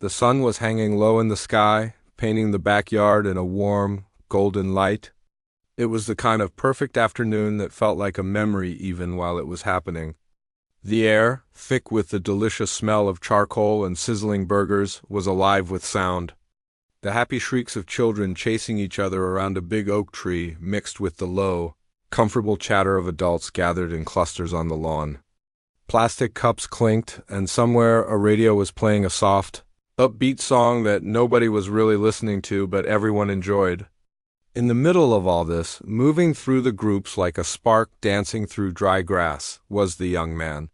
The sun was hanging low in the sky, painting the backyard in a warm, golden light. It was the kind of perfect afternoon that felt like a memory even while it was happening. The air, thick with the delicious smell of charcoal and sizzling burgers, was alive with sound. The happy shrieks of children chasing each other around a big oak tree mixed with the low, comfortable chatter of adults gathered in clusters on the lawn. Plastic cups clinked, and somewhere a radio was playing a soft, upbeat song that nobody was really listening to but everyone enjoyed. In the middle of all this, moving through the groups like a spark dancing through dry grass, was the young man.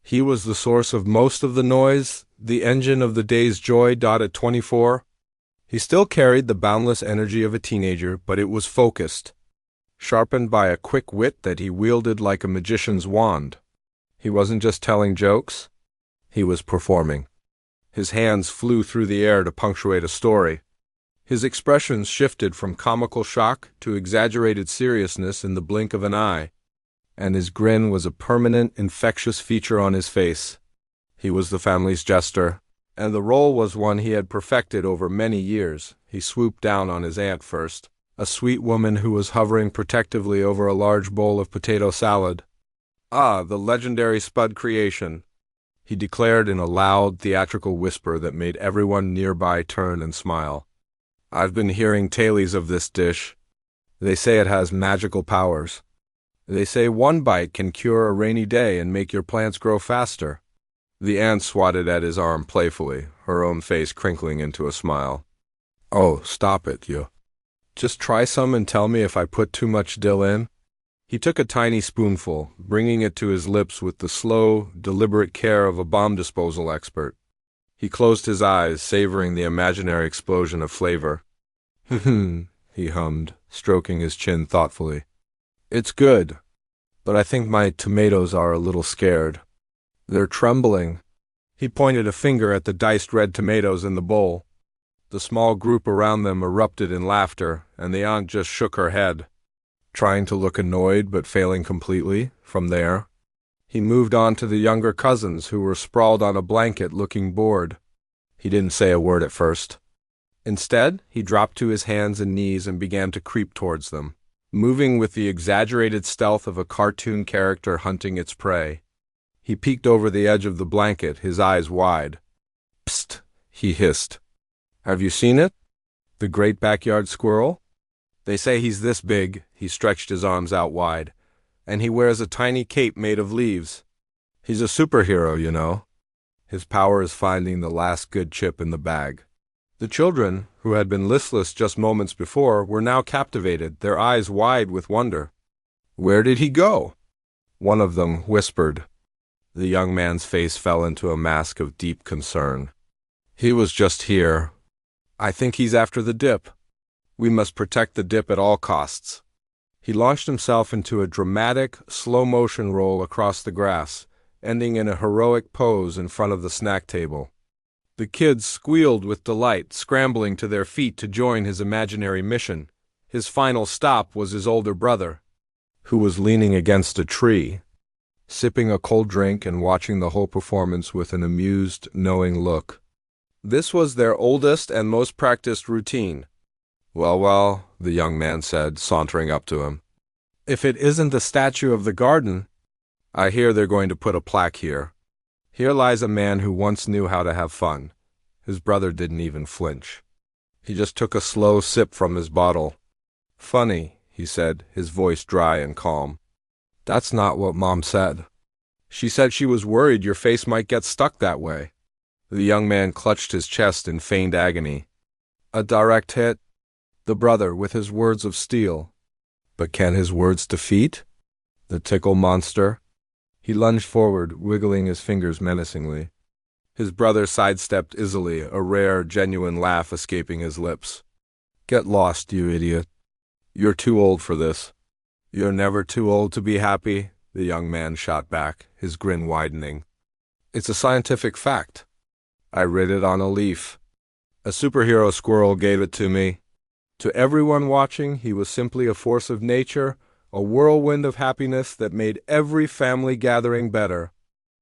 He was the source of most of the noise, the engine of the day's joy. At 24, he still carried the boundless energy of a teenager, but it was focused, sharpened by a quick wit that he wielded like a magician's wand. He wasn't just telling jokes, he was performing. His hands flew through the air to punctuate a story. His expressions shifted from comical shock to exaggerated seriousness in the blink of an eye, and his grin was a permanent, infectious feature on his face. He was the family's jester, and the role was one he had perfected over many years. He swooped down on his aunt first, a sweet woman who was hovering protectively over a large bowl of potato salad. "Ah, the legendary Spud creation," he declared in a loud, theatrical whisper that made everyone nearby turn and smile. "I've been hearing tales of this dish. They say it has magical powers. They say one bite can cure a rainy day and make your plants grow faster." The aunt swatted at his arm playfully, her own face crinkling into a smile. "Oh, stop it, you. Just try some and tell me if I put too much dill in." He took a tiny spoonful, bringing it to his lips with the slow, deliberate care of a bomb disposal expert. He closed his eyes, savoring the imaginary explosion of flavor. He hummed, stroking his chin thoughtfully. "It's good, but I think my tomatoes are a little scared. They're trembling." He pointed a finger at the diced red tomatoes in the bowl. The small group around them erupted in laughter, and the aunt just shook her head, trying to look annoyed but failing completely. From there, he moved on to the younger cousins who were sprawled on a blanket looking bored. He didn't say a word at first. Instead, he dropped to his hands and knees and began to creep towards them, moving with the exaggerated stealth of a cartoon character hunting its prey. He peeked over the edge of the blanket, his eyes wide. "Psst," he hissed. "Have you seen it? The great backyard squirrel? They say he's this big," he stretched his arms out wide, "and he wears a tiny cape made of leaves. He's a superhero, you know. His power is finding the last good chip in the bag." The children, who had been listless just moments before, were now captivated, their eyes wide with wonder. "Where did he go?" one of them whispered. The young man's face fell into a mask of deep concern. "He was just here. I think he's after the dip. We must protect the dip at all costs." He launched himself into a dramatic, slow-motion roll across the grass, ending in a heroic pose in front of the snack table. The kids squealed with delight, scrambling to their feet to join his imaginary mission. His final stop was his older brother, who was leaning against a tree, sipping a cold drink and watching the whole performance with an amused, knowing look. This was their oldest and most practiced routine. Well, the young man said, sauntering up to him. "If it isn't the statue of the garden, I hear they're going to put a plaque here. Here lies a man who once knew how to have fun." His brother didn't even flinch. He just took a slow sip from his bottle. "Funny," he said, his voice dry and calm. "That's not what Mom said. She said she was worried your face might get stuck that way." The young man clutched his chest in feigned agony. "A direct hit?" The brother, with his words of steel. But can his words defeat the tickle monster? He lunged forward, wiggling his fingers menacingly. His brother sidestepped easily, a rare, genuine laugh escaping his lips. "Get lost, you idiot. You're too old for this." "You're never too old to be happy," the young man shot back, his grin widening. "It's a scientific fact. I read it on a leaf. A superhero squirrel gave it to me. To everyone watching, he was simply a force of nature, a whirlwind of happiness that made every family gathering better.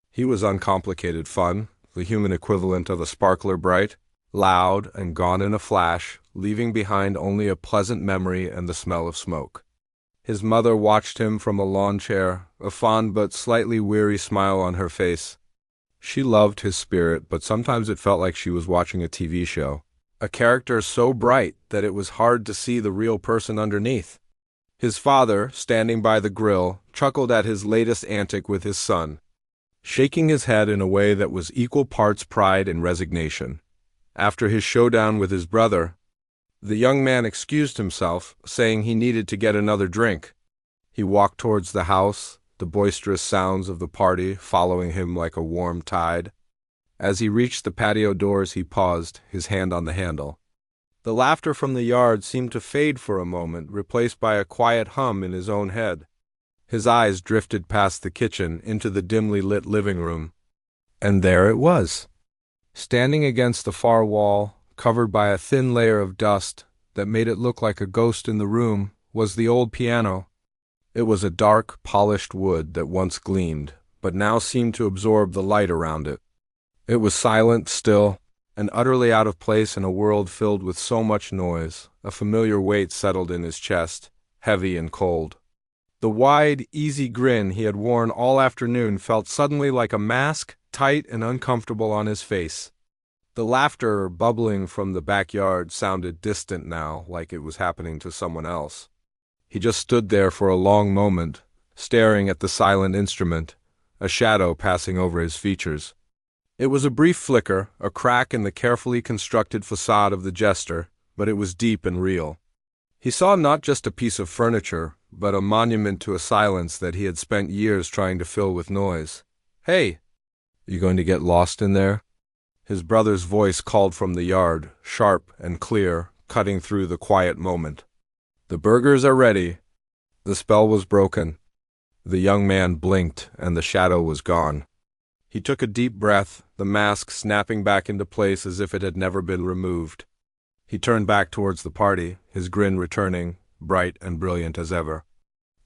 He was uncomplicated fun, the human equivalent of a sparkler bright, loud, and gone in a flash, leaving behind only a pleasant memory and the smell of smoke. His mother watched him from a lawn chair, a fond but slightly weary smile on her face. She loved his spirit, but sometimes it felt like she was watching a TV show. A character so bright that it was hard to see the real person underneath. His father, standing by the grill, chuckled at his latest antic with his son, shaking his head in a way that was equal parts pride and resignation. After his showdown with his brother, the young man excused himself, saying he needed to get another drink. He walked towards the house, the boisterous sounds of the party following him like a warm tide. As he reached the patio doors, he paused, his hand on the handle. The laughter from the yard seemed to fade for a moment, replaced by a quiet hum in his own head. His eyes drifted past the kitchen into the dimly lit living room. And there it was. Standing against the far wall, covered by a thin layer of dust that made it look like a ghost in the room, was the old piano. It was a dark, polished wood that once gleamed, but now seemed to absorb the light around it. It was silent, still, and utterly out of place in a world filled with so much noise. A familiar weight settled in his chest, heavy and cold. The wide, easy grin he had worn all afternoon felt suddenly like a mask, tight and uncomfortable on his face. The laughter bubbling from the backyard sounded distant now, like it was happening to someone else. He just stood there for a long moment, staring at the silent instrument, a shadow passing over his features. It was a brief flicker, a crack in the carefully constructed facade of the jester, but it was deep and real. He saw not just a piece of furniture, but a monument to a silence that he had spent years trying to fill with noise. "Hey, you going to get lost in there?" His brother's voice called from the yard, sharp and clear, cutting through the quiet moment. "The burgers are ready." The spell was broken. The young man blinked, and the shadow was gone. He took a deep breath, the mask snapping back into place as if it had never been removed. He turned back towards the party, his grin returning, bright and brilliant as ever.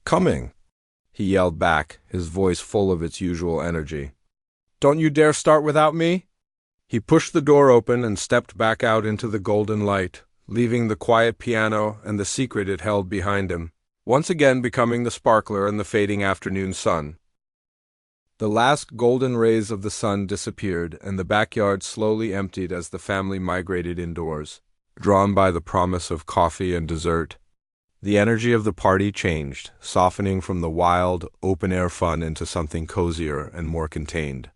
"Coming!" he yelled back, his voice full of its usual energy. "Don't you dare start without me!" He pushed the door open and stepped back out into the golden light, leaving the quiet piano and the secret it held behind him, once again becoming the sparkler in the fading afternoon sun. The last golden rays of the sun disappeared, and the backyard slowly emptied as the family migrated indoors, drawn by the promise of coffee and dessert. The energy of the party changed, softening from the wild, open-air fun into something cozier and more contained.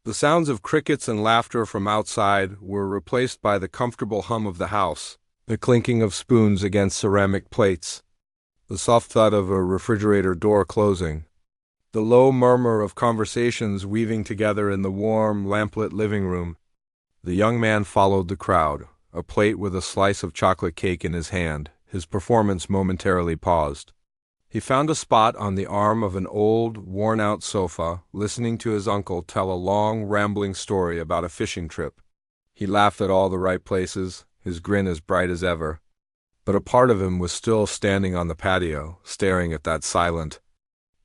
The sounds of crickets and laughter from outside were replaced by the comfortable hum of the house, the clinking of spoons against ceramic plates, the soft thud of a refrigerator door closing, the low murmur of conversations weaving together in the warm, lamplit living room. The young man followed the crowd, a plate with a slice of chocolate cake in his hand. His performance momentarily paused. He found a spot on the arm of an old, worn-out sofa, listening to his uncle tell a long, rambling story about a fishing trip. He laughed at all the right places, his grin as bright as ever. But a part of him was still standing on the patio, staring at that silent,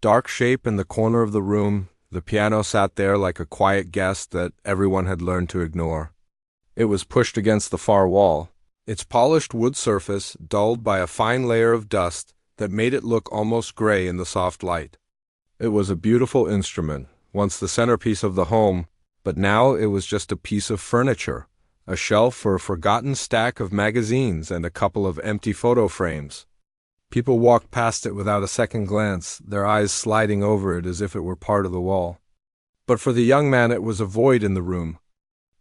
dark shape in the corner of the room. The piano sat there like a quiet guest that everyone had learned to ignore. It was pushed against the far wall, its polished wood surface dulled by a fine layer of dust that made it look almost gray in the soft light. It was a beautiful instrument, once the centerpiece of the home, but now it was just a piece of furniture, a shelf for a forgotten stack of magazines and a couple of empty photo frames. People walked past it without a second glance, their eyes sliding over it as if it were part of the wall. But for the young man it was a void in the room,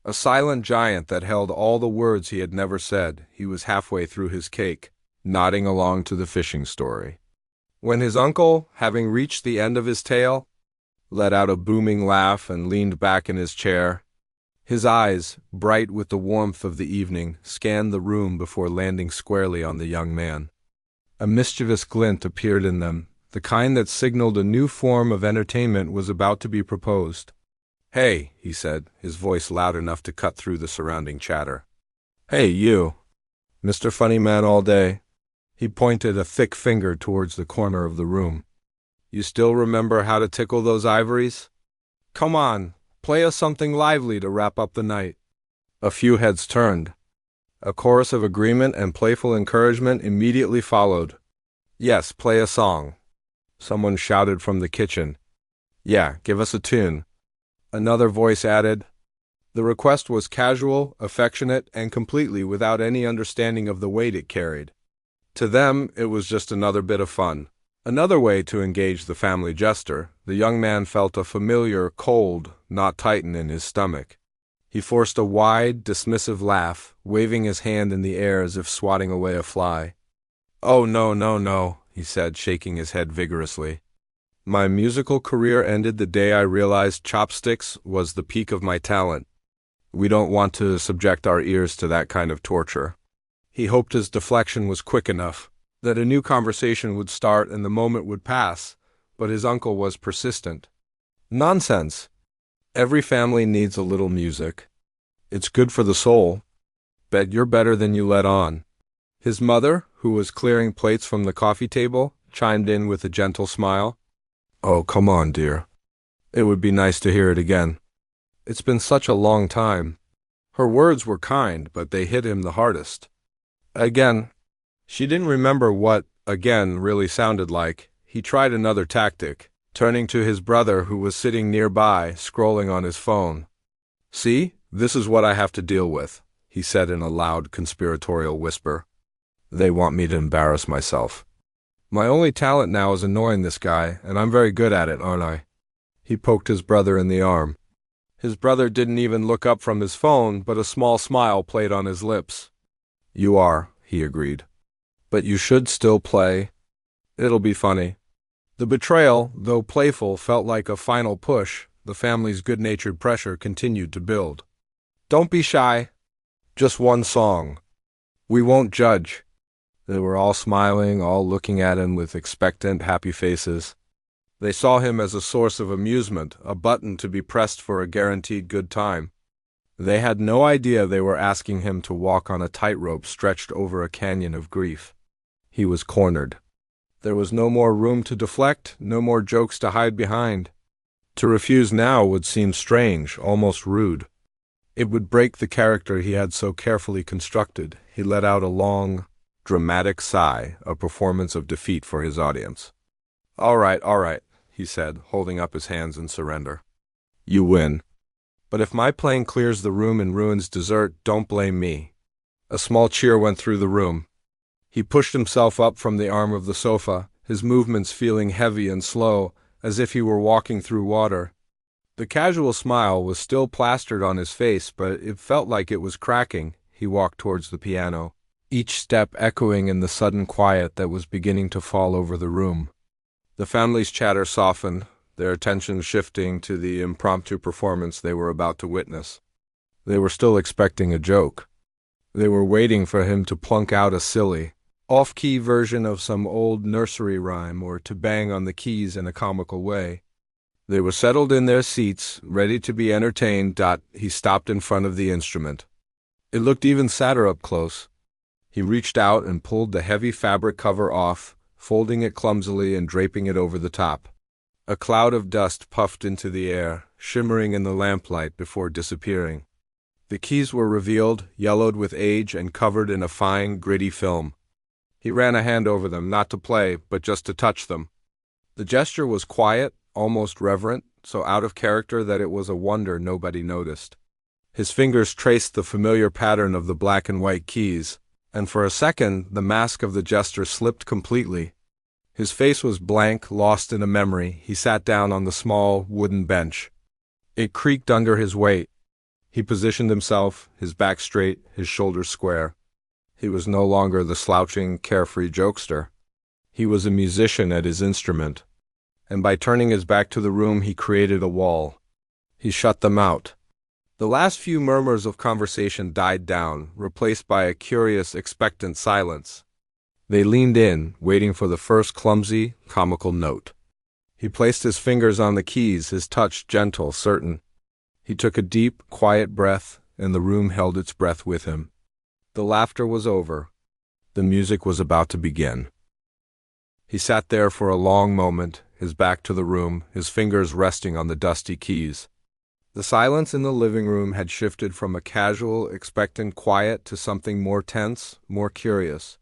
a silent giant that held all the words he had never said. He was halfway through his cake, nodding along to the fishing story, when his uncle, having reached the end of his tale, let out a booming laugh and leaned back in his chair. His eyes, bright with the warmth of the evening, scanned the room before landing squarely on the young man. A mischievous glint appeared in them, the kind that signaled a new form of entertainment was about to be proposed. "Hey," he said, his voice loud enough to cut through the surrounding chatter. "Hey, you. Mr. Funny Man all day." He pointed a thick finger towards the corner of the room. "You still remember how to tickle those ivories? Come on, Play us something lively to wrap up the night." A few heads turned. A chorus of agreement and playful encouragement immediately followed. "Yes, play a song." Someone shouted from the kitchen. "Yeah, give us a tune." Another voice added. The request was casual, affectionate, and completely without any understanding of the weight it carried. To them, it was just another bit of fun. Another way to engage the family jester. The young man felt a familiar, cold knot tighten in his stomach. He forced a wide, dismissive laugh, waving his hand in the air as if swatting away a fly. "Oh, no, no, no," he said, shaking his head vigorously. "My musical career ended the day I realized chopsticks was the peak of my talent. We don't want to subject our ears to that kind of torture." He hoped his deflection was quick enough, that a new conversation would start and the moment would pass, but his uncle was persistent. "Nonsense. Every family needs a little music. It's good for the soul. Bet you're better than you let on." His mother, who was clearing plates from the coffee table, chimed in with a gentle smile. "Oh, come on, dear. It would be nice to hear it again. It's been such a long time." Her words were kind, but they hit him the hardest. Again. She didn't remember what again really sounded like. He tried another tactic, turning to his brother who was sitting nearby, scrolling on his phone. "See, this is what I have to deal with," he said in a loud, conspiratorial whisper. "They want me to embarrass myself. My only talent now is annoying this guy, and I'm very good at it, aren't I?" He poked his brother in the arm. His brother didn't even look up from his phone, but a small smile played on his lips. "You are," he agreed. "But you should still play. It'll be funny." The betrayal, though playful, felt like a final push. The family's good-natured pressure continued to build. "Don't be shy. Just one song. We won't judge." They were all smiling, all looking at him with expectant, happy faces. They saw him as a source of amusement, a button to be pressed for a guaranteed good time. They had no idea they were asking him to walk on a tightrope stretched over a canyon of grief. He was cornered. There was no more room to deflect, no more jokes to hide behind. To refuse now would seem strange, almost rude. It would break the character he had so carefully constructed. He let out a long, dramatic sigh, a performance of defeat for his audience. All right," he said, holding up his hands in surrender. "You win. But if my playing clears the room and ruins dessert, don't blame me." A small cheer went through the room. He pushed himself up from the arm of the sofa, his movements feeling heavy and slow, as if he were walking through water. The casual smile was still plastered on his face, but it felt like it was cracking. He walked towards the piano, each step echoing in the sudden quiet that was beginning to fall over the room. The family's chatter softened, their attention shifting to the impromptu performance they were about to witness. They were still expecting a joke. They were waiting for him to plunk out a silly, off-key version of some old nursery rhyme or to bang on the keys in a comical way. They were settled in their seats, ready to be entertained. He stopped in front of the instrument. It looked even sadder up close. He reached out and pulled the heavy fabric cover off, folding it clumsily and draping it over the top. A cloud of dust puffed into the air, shimmering in the lamplight before disappearing. The keys were revealed, yellowed with age and covered in a fine, gritty film. He ran a hand over them, not to play, but just to touch them. The gesture was quiet, almost reverent, so out of character that it was a wonder nobody noticed. His fingers traced the familiar pattern of the black and white keys, and for a second the mask of the jester slipped completely. His face was blank, lost in a memory. He sat down on the small wooden bench. It creaked under his weight. He positioned himself, his back straight, his shoulders square. He was no longer the slouching, carefree jokester. He was a musician at his instrument, and by turning his back to the room he created a wall. He shut them out. The last few murmurs of conversation died down, replaced by a curious, expectant silence. They leaned in, waiting for the first clumsy, comical note. He placed his fingers on the keys, his touch gentle, certain. He took a deep, quiet breath, and the room held its breath with him. The laughter was over. The music was about to begin. He sat there for a long moment, his back to the room, his fingers resting on the dusty keys. The silence in the living room had shifted from a casual, expectant quiet to something more tense, more curious.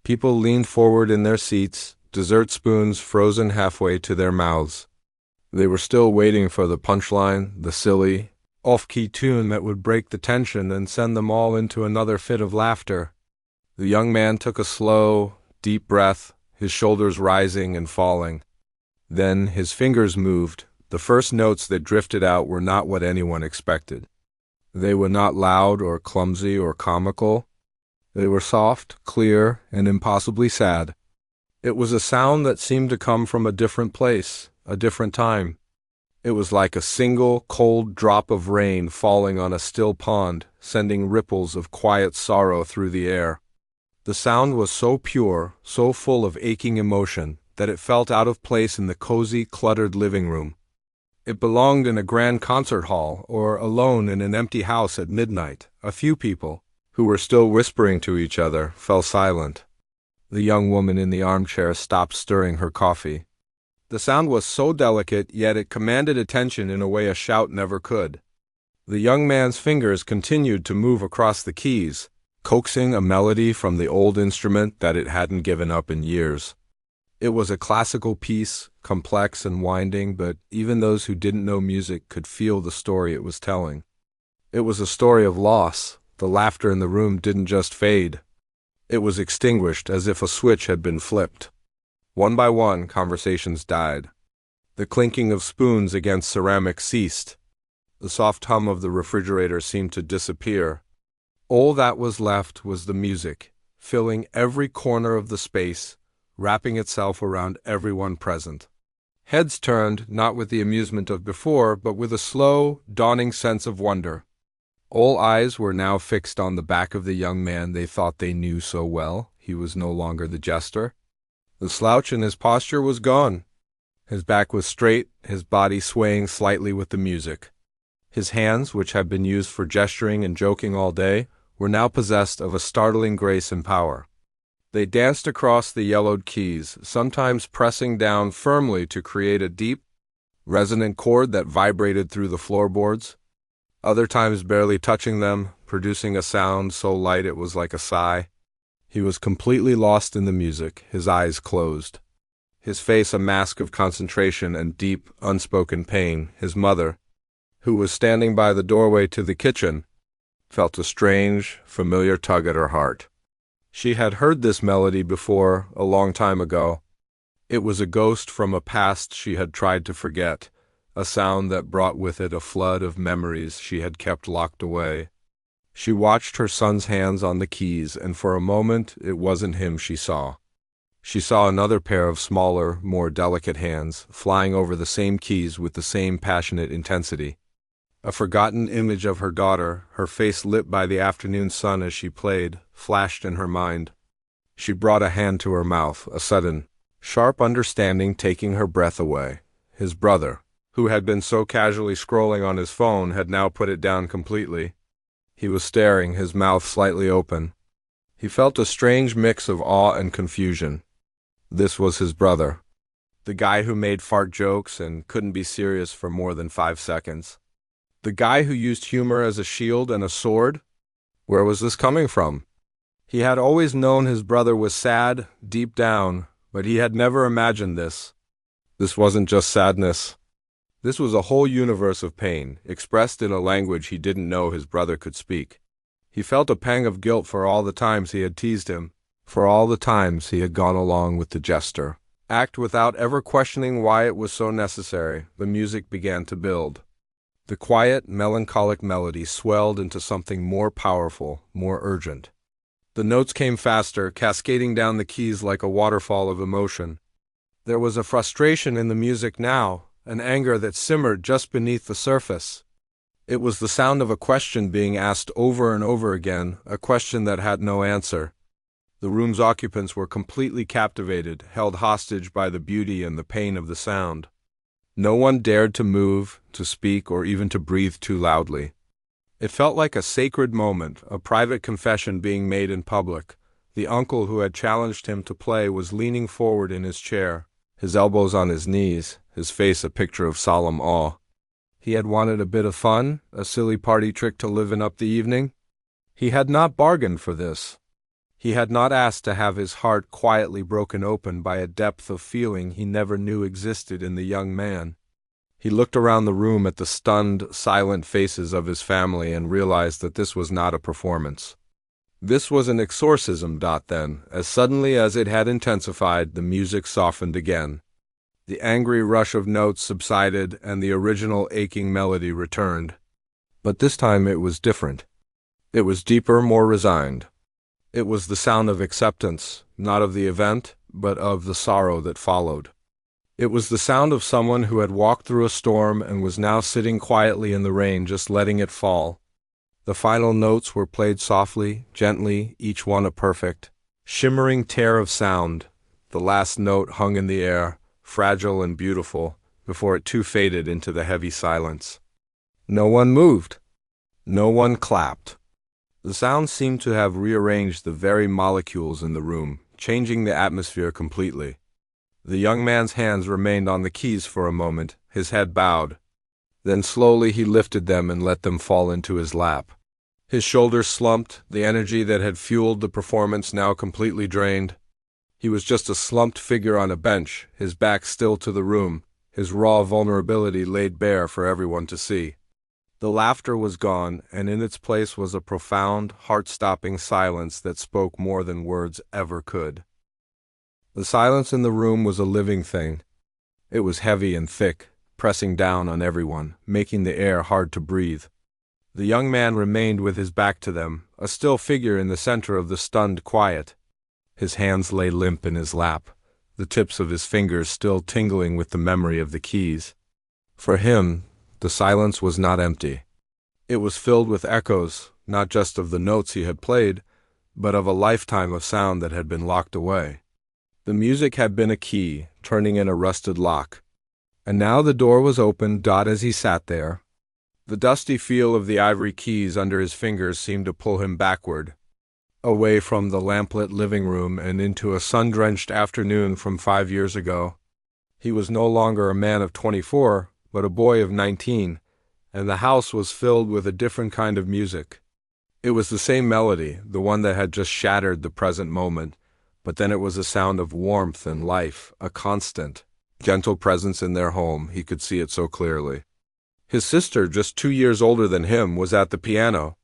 People leaned forward in their seats, dessert spoons frozen halfway to their mouths. They were still waiting for the punchline, the silly, off-key tune that would break the tension and send them all into another fit of laughter. The young man took a slow, deep breath, his shoulders rising and falling. Then his fingers moved. The first notes that drifted out were not what anyone expected. They were not loud or clumsy or comical. They were soft, clear, and impossibly sad. It was a sound that seemed to come from a different place, a different time. It was like a single, cold drop of rain falling on a still pond, sending ripples of quiet sorrow through the air. The sound was so pure, so full of aching emotion, that it felt out of place in the cozy, cluttered living room. It belonged in a grand concert hall or alone in an empty house at midnight. A few people, who were still whispering to each other, fell silent. The young woman in the armchair stopped stirring her coffee. The sound was so delicate, yet it commanded attention in a way a shout never could. The young man's fingers continued to move across the keys, coaxing a melody from the old instrument that it hadn't given up in years. It was a classical piece, complex and winding, but even those who didn't know music could feel the story it was telling. It was a story of loss. The laughter in the room didn't just fade. It was extinguished as if a switch had been flipped. One by one, conversations died. The clinking of spoons against ceramic ceased. The soft hum of the refrigerator seemed to disappear. All that was left was the music, filling every corner of the space, wrapping itself around everyone present. Heads turned, not with the amusement of before, but with a slow, dawning sense of wonder. All eyes were now fixed on the back of the young man they thought they knew so well. He was no longer the jester. The slouch in his posture was gone. His back was straight, his body swaying slightly with the music. His hands, which had been used for gesturing and joking all day, were now possessed of a startling grace and power. They danced across the yellowed keys, sometimes pressing down firmly to create a deep, resonant chord that vibrated through the floorboards, other times barely touching them, producing a sound so light it was like a sigh. He was completely lost in the music, his eyes closed. His face a mask of concentration and deep, unspoken pain. His mother, who was standing by the doorway to the kitchen, felt a strange, familiar tug at her heart. She had heard this melody before, a long time ago. It was a ghost from a past she had tried to forget, a sound that brought with it a flood of memories she had kept locked away. She watched her son's hands on the keys, and for a moment it wasn't him she saw. She saw another pair of smaller, more delicate hands, flying over the same keys with the same passionate intensity. A forgotten image of her daughter, her face lit by the afternoon sun as she played, flashed in her mind. She brought a hand to her mouth, a sudden, sharp understanding taking her breath away. His brother, who had been so casually scrolling on his phone, had now put it down completely. He was staring, his mouth slightly open. He felt a strange mix of awe and confusion. This was his brother, the guy who made fart jokes and couldn't be serious for more than 5 seconds. The guy who used humor as a shield and a sword? Where was this coming from? He had always known his brother was sad, deep down, but he had never imagined this. This wasn't just sadness. This was a whole universe of pain, expressed in a language he didn't know his brother could speak. He felt a pang of guilt for all the times he had teased him, for all the times he had gone along with the jester. Act without ever questioning why it was so necessary. The music began to build. The quiet, melancholic melody swelled into something more powerful, more urgent. The notes came faster, cascading down the keys like a waterfall of emotion. There was a frustration in the music now, an anger that simmered just beneath the surface. It was the sound of a question being asked over and over again, a question that had no answer. The room's occupants were completely captivated, held hostage by the beauty and the pain of the sound. No one dared to move, to speak, or even to breathe too loudly. It felt like a sacred moment, a private confession being made in public. The uncle who had challenged him to play was leaning forward in his chair, his elbows on his knees, his face a picture of solemn awe. He had wanted a bit of fun, a silly party trick to liven up the evening. He had not bargained for this. He had not asked to have his heart quietly broken open by a depth of feeling he never knew existed in the young man. He looked around the room at the stunned, silent faces of his family and realized that this was not a performance. This was an exorcism. Then, as suddenly as it had intensified, the music softened again. The angry rush of notes subsided and the original aching melody returned. But this time it was different. It was deeper, more resigned. It was the sound of acceptance, not of the event, but of the sorrow that followed. It was the sound of someone who had walked through a storm and was now sitting quietly in the rain, just letting it fall. The final notes were played softly, gently, each one a perfect, shimmering tear of sound. The last note hung in the air, fragile and beautiful, before it too faded into the heavy silence. No one moved. No one clapped. The sound seemed to have rearranged the very molecules in the room, changing the atmosphere completely. The young man's hands remained on the keys for a moment, his head bowed. Then slowly he lifted them and let them fall into his lap. His shoulders slumped, the energy that had fueled the performance now completely drained. He was just a slumped figure on a bench, his back still to the room, his raw vulnerability laid bare for everyone to see. The laughter was gone, and in its place was a profound, heart-stopping silence that spoke more than words ever could. The silence in the room was a living thing. It was heavy and thick, pressing down on everyone, making the air hard to breathe. The young man remained with his back to them, a still figure in the center of the stunned quiet. His hands lay limp in his lap, the tips of his fingers still tingling with the memory of the keys. For him, the silence was not empty. It was filled with echoes, not just of the notes he had played, but of a lifetime of sound that had been locked away. The music had been a key, turning in a rusted lock. And now the door was opened. As he sat there, the dusty feel of the ivory keys under his fingers seemed to pull him backward, away from the lamplit living room and into a sun-drenched afternoon from 5 years ago. He was no longer a man of 24, but a boy of 19, and the house was filled with a different kind of music. It was the same melody, the one that had just shattered the present moment, but then it was a sound of warmth and life, a constant, gentle presence in their home. He could see it so clearly. His sister, just 2 years older than him, was at the piano.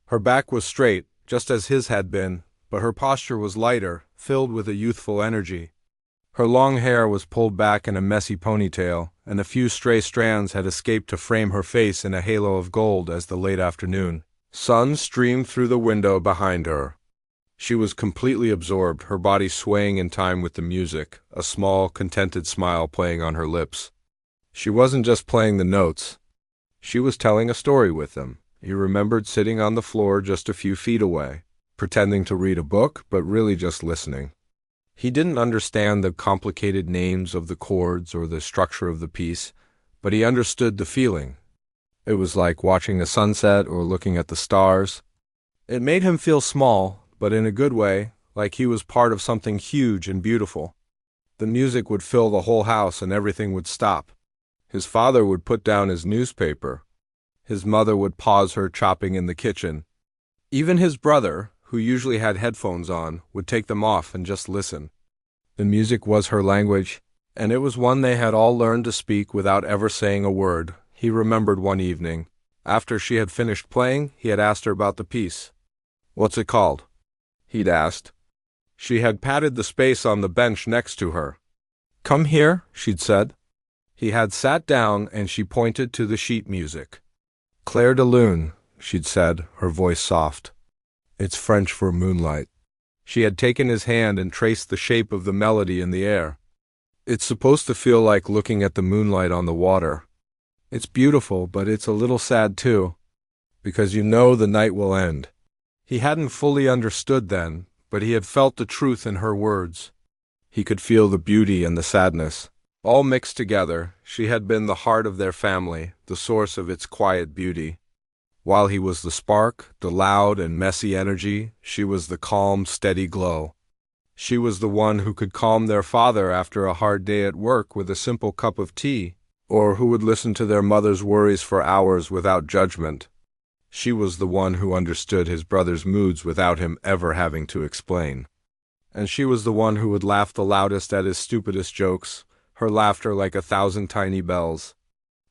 Her back was straight, just as his had been, but her posture was lighter, filled with a youthful energy. Her long hair was pulled back in a messy ponytail, and a few stray strands had escaped to frame her face in a halo of gold as the late afternoon sun streamed through the window behind her. She was completely absorbed, her body swaying in time with the music, a small, contented smile playing on her lips. She wasn't just playing the notes. She was telling a story with them. He remembered sitting on the floor just a few feet away, pretending to read a book, but really just listening. He didn't understand the complicated names of the chords or the structure of the piece, but he understood the feeling. It was like watching a sunset or looking at the stars. It made him feel small, but in a good way, like he was part of something huge and beautiful. The music would fill the whole house and everything would stop. His father would put down his newspaper. His mother would pause her chopping in the kitchen. Even his brother, who usually had headphones on, would take them off and just listen. The music was her language, and it was one they had all learned to speak without ever saying a word. He remembered one evening. After she had finished playing, he had asked her about the piece. "What's it called?" he'd asked. She had patted the space on the bench next to her. "Come here," she'd said. He had sat down and she pointed to the sheet music. "Clair de lune," she'd said, her voice soft. "It's French for moonlight." She had taken his hand and traced the shape of the melody in the air. "It's supposed to feel like looking at the moonlight on the water. It's beautiful, but it's a little sad too, because you know the night will end." He hadn't fully understood then, but he had felt the truth in her words. He could feel the beauty and the sadness, all mixed together. She had been the heart of their family, the source of its quiet beauty. While he was the spark, the loud and messy energy, she was the calm, steady glow. She was the one who could calm their father after a hard day at work with a simple cup of tea, or who would listen to their mother's worries for hours without judgment. She was the one who understood his brother's moods without him ever having to explain. And she was the one who would laugh the loudest at his stupidest jokes, her laughter like 1,000 tiny bells.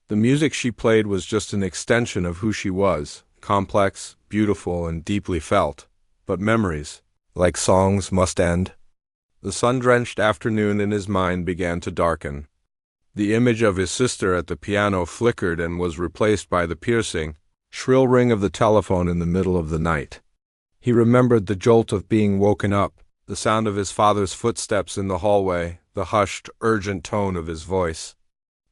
The music she played was just an extension of who she was, complex, beautiful, and deeply felt. But memories, like songs, must end. The sun-drenched afternoon in his mind began to darken. The image of his sister at the piano flickered and was replaced by the piercing, shrill ring of the telephone in the middle of the night. He remembered the jolt of being woken up, the sound of his father's footsteps in the hallway, the hushed, urgent tone of his voice.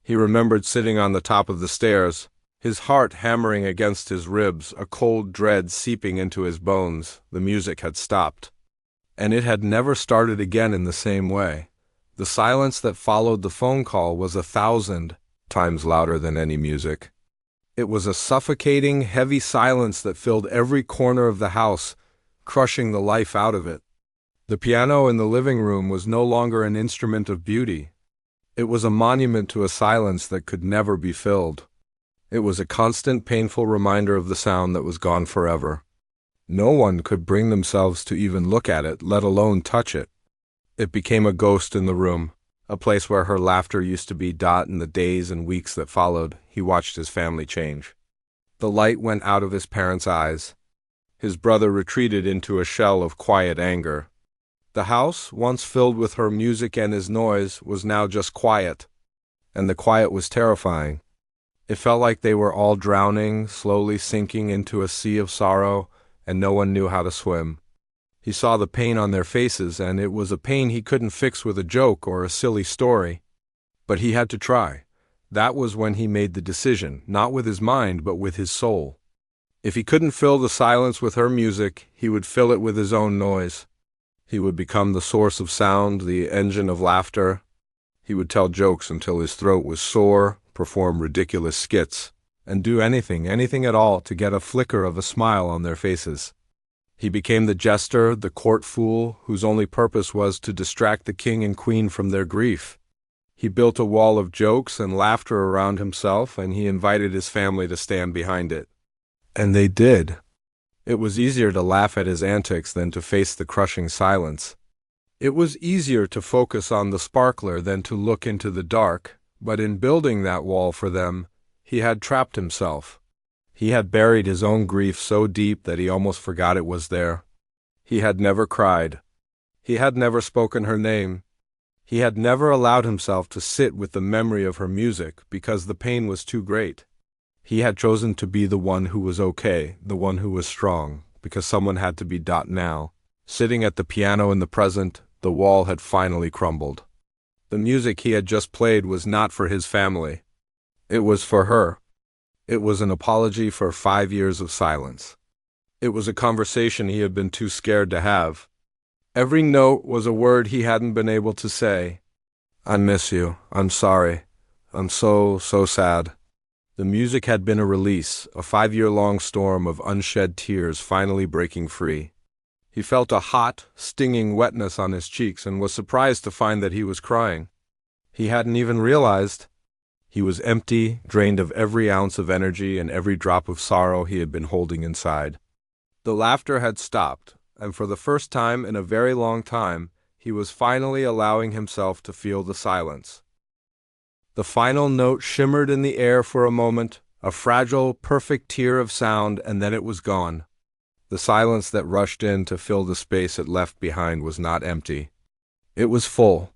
He remembered sitting on the top of the stairs, his heart hammering against his ribs, a cold dread seeping into his bones. The music had stopped. And it had never started again in the same way. The silence that followed the phone call was 1,000 times louder than any music. It was a suffocating, heavy silence that filled every corner of the house, crushing the life out of it. The piano in the living room was no longer an instrument of beauty. It was a monument to a silence that could never be filled. It was a constant, painful reminder of the sound that was gone forever. No one could bring themselves to even look at it, let alone touch it. It became a ghost in the room, a place where her laughter used to be. In the days and weeks that followed, he watched his family change. The light went out of his parents' eyes. His brother retreated into a shell of quiet anger. The house, once filled with her music and his noise, was now just quiet, and the quiet was terrifying. It felt like they were all drowning, slowly sinking into a sea of sorrow, and no one knew how to swim. He saw the pain on their faces, and it was a pain he couldn't fix with a joke or a silly story. But he had to try. That was when he made the decision, not with his mind, but with his soul. If he couldn't fill the silence with her music, he would fill it with his own noise. He would become the source of sound, the engine of laughter. He would tell jokes until his throat was sore, perform ridiculous skits, and do anything at all to get a flicker of a smile on their faces. He became the jester, the court fool, whose only purpose was to distract the king and queen from their grief. He built a wall of jokes and laughter around himself, and he invited his family to stand behind it. And they did. It was easier to laugh at his antics than to face the crushing silence. It was easier to focus on the sparkler than to look into the dark, but in building that wall for them, he had trapped himself. He had buried his own grief so deep that he almost forgot it was there. He had never cried. He had never spoken her name. He had never allowed himself to sit with the memory of her music because the pain was too great. He had chosen to be the one who was okay, the one who was strong, because someone had to be. Now, sitting at the piano in the present, the wall had finally crumbled. The music he had just played was not for his family. It was for her. It was an apology for 5 years of silence. It was a conversation he had been too scared to have. Every note was a word he hadn't been able to say. I miss you. I'm sorry. I'm so sad. The music had been a release, a 5-year-long storm of unshed tears finally breaking free. He felt a hot, stinging wetness on his cheeks and was surprised to find that he was crying. He hadn't even realized. He was empty, drained of every ounce of energy and every drop of sorrow he had been holding inside. The laughter had stopped, and for the first time in a very long time, he was finally allowing himself to feel the silence. The final note shimmered in the air for a moment, a fragile, perfect tear of sound, and then it was gone. The silence that rushed in to fill the space it left behind was not empty. It was full.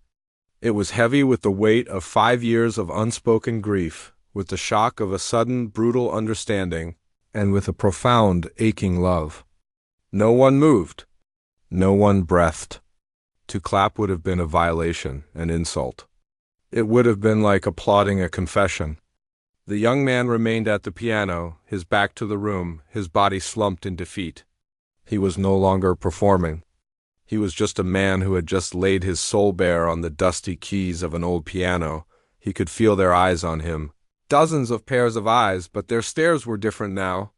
It was heavy with the weight of 5 years of unspoken grief, with the shock of a sudden, brutal understanding, and with a profound, aching love. No one moved. No one breathed. To clap would have been a violation, an insult. It would have been like applauding a confession. The young man remained at the piano, his back to the room, his body slumped in defeat. He was no longer performing. He was just a man who had just laid his soul bare on the dusty keys of an old piano. He could feel their eyes on him. Dozens of pairs of eyes, but their stares were different now.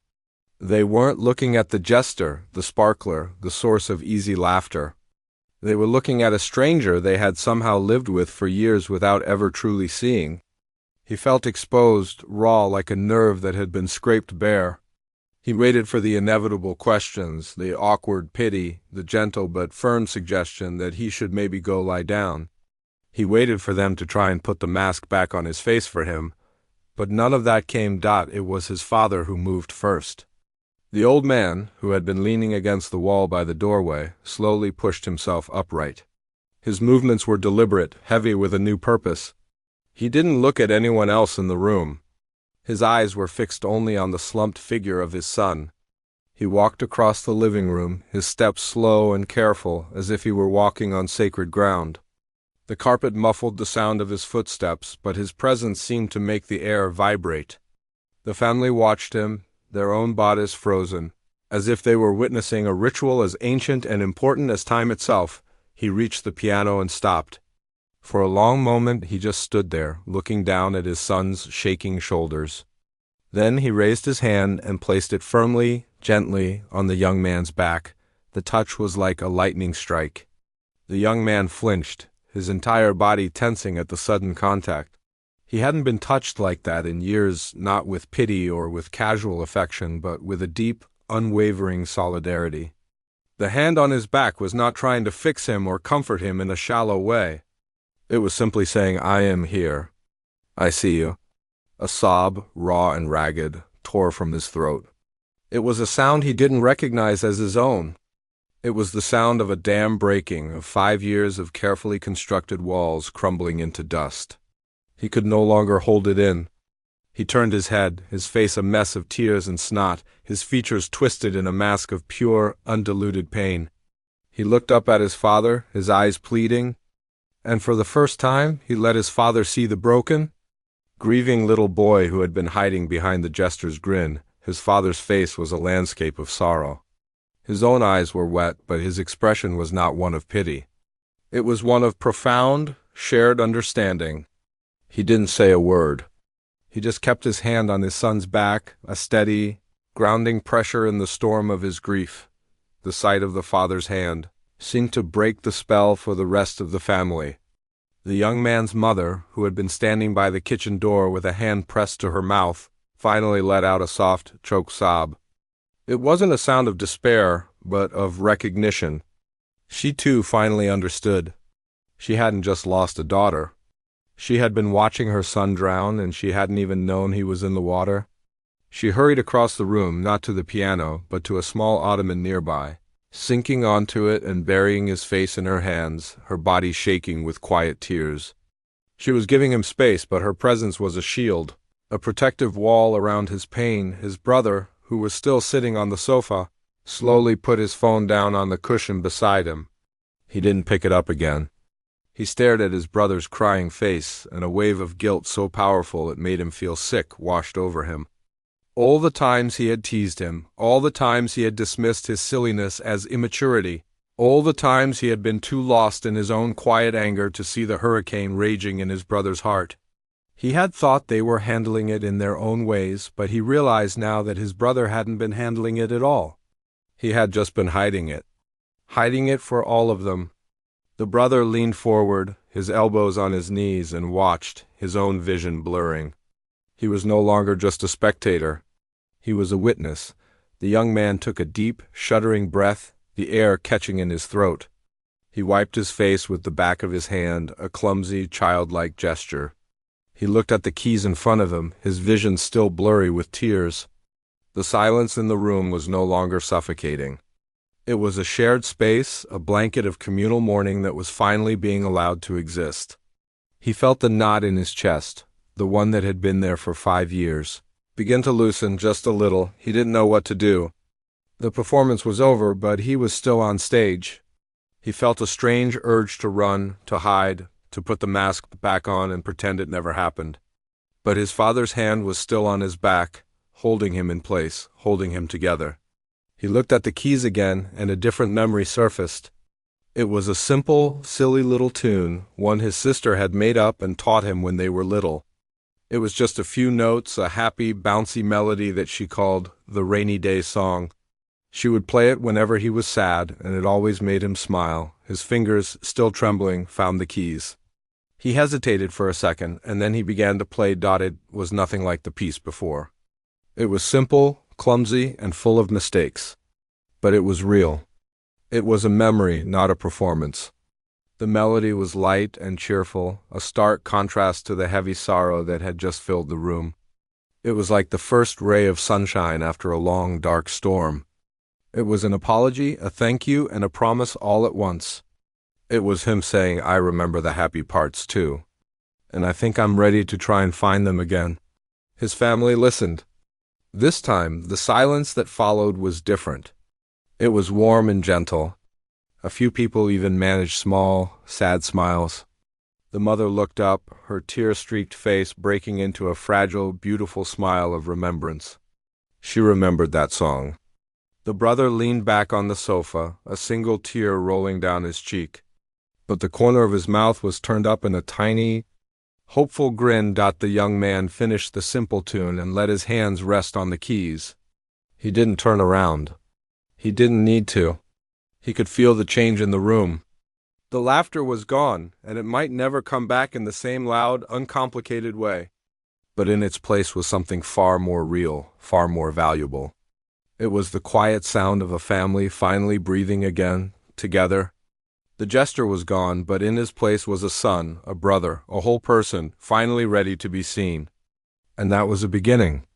They weren't looking at the jester, the sparkler, the source of easy laughter. They were looking at a stranger they had somehow lived with for years without ever truly seeing. He felt exposed, raw like a nerve that had been scraped bare. He waited for the inevitable questions, the awkward pity, the gentle but firm suggestion that he should maybe go lie down. He waited for them to try and put the mask back on his face for him, but none of that came. It was his father who moved first. The old man, who had been leaning against the wall by the doorway, slowly pushed himself upright. His movements were deliberate, heavy with a new purpose. He didn't look at anyone else in the room. His eyes were fixed only on the slumped figure of his son. He walked across the living room, his steps slow and careful, as if he were walking on sacred ground. The carpet muffled the sound of his footsteps, but his presence seemed to make the air vibrate. The family watched him, their own bodies frozen, as if they were witnessing a ritual as ancient and important as time itself. He reached the piano and stopped. For a long moment he just stood there, looking down at his son's shaking shoulders. Then he raised his hand and placed it firmly, gently, on the young man's back. The touch was like a lightning strike. The young man flinched, his entire body tensing at the sudden contact. He hadn't been touched like that in years, not with pity or with casual affection, but with a deep, unwavering solidarity. The hand on his back was not trying to fix him or comfort him in a shallow way. It was simply saying, "I am here. I see you." A sob, raw and ragged, tore from his throat. It was a sound he didn't recognize as his own. It was the sound of a dam breaking, of 5 years of carefully constructed walls crumbling into dust. He could no longer hold it in. He turned his head, his face a mess of tears and snot, his features twisted in a mask of pure, undiluted pain. He looked up at his father, his eyes pleading, and for the first time he let his father see the broken, grieving little boy who had been hiding behind the jester's grin. His father's face was a landscape of sorrow. His own eyes were wet, but his expression was not one of pity. It was one of profound, shared understanding. He didn't say a word. He just kept his hand on his son's back, a steady, grounding pressure in the storm of his grief. The sight of the father's hand seemed to break the spell for the rest of the family. The young man's mother, who had been standing by the kitchen door with a hand pressed to her mouth, finally let out a soft, choked sob. It wasn't a sound of despair, but of recognition. She too finally understood. She hadn't just lost a daughter. She had been watching her son drown, and she hadn't even known he was in the water. She hurried across the room, not to the piano, but to a small ottoman nearby, sinking onto it and burying his face in her hands, her body shaking with quiet tears. She was giving him space, but her presence was a shield, a protective wall around his pain. His brother, who was still sitting on the sofa, slowly put his phone down on the cushion beside him. He didn't pick it up again. He stared at his brother's crying face, and a wave of guilt so powerful it made him feel sick washed over him. All the times he had teased him, all the times he had dismissed his silliness as immaturity, all the times he had been too lost in his own quiet anger to see the hurricane raging in his brother's heart. He had thought they were handling it in their own ways, but he realized now that his brother hadn't been handling it at all. He had just been hiding it for all of them. The brother leaned forward, his elbows on his knees, and watched, his own vision blurring. He was no longer just a spectator. He was a witness. The young man took a deep, shuddering breath, the air catching in his throat. He wiped his face with the back of his hand, a clumsy, childlike gesture. He looked at the keys in front of him, his vision still blurry with tears. The silence in the room was no longer suffocating. It was a shared space, a blanket of communal mourning that was finally being allowed to exist. He felt the knot in his chest, the one that had been there for 5 years, begin to loosen just a little. He didn't know what to do. The performance was over, but he was still on stage. He felt a strange urge to run, to hide, to put the mask back on and pretend it never happened. But his father's hand was still on his back, holding him in place, holding him together. He looked at the keys again, and a different memory surfaced. It was a simple, silly little tune, one his sister had made up and taught him when they were little. It was just a few notes, a happy, bouncy melody that she called the Rainy Day Song. She would play it whenever he was sad, and it always made him smile. His fingers, still trembling, found the keys. He hesitated for a second, and then he began to play. It was nothing like the piece before. It was simple, clumsy, and full of mistakes. But it was real. It was a memory, not a performance. The melody was light and cheerful, a stark contrast to the heavy sorrow that had just filled the room. It was like the first ray of sunshine after a long, dark storm. It was an apology, a thank you, and a promise all at once. It was him saying, "I remember the happy parts too, and I think I'm ready to try and find them again." His family listened. This time, the silence that followed was different. It was warm and gentle. A few people even managed small, sad smiles. The mother looked up, her tear-streaked face breaking into a fragile, beautiful smile of remembrance. She remembered that song. The brother leaned back on the sofa, a single tear rolling down his cheek. But the corner of his mouth was turned up in a tiny, hopeful grin. The young man finished the simple tune and let his hands rest on the keys. He didn't turn around. He didn't need to. He could feel the change in the room. The laughter was gone, and it might never come back in the same loud, uncomplicated way. But in its place was something far more real, far more valuable. It was the quiet sound of a family finally breathing again, together. The gesture was gone, but in his place was a son, a brother, a whole person, finally ready to be seen. And that was a beginning.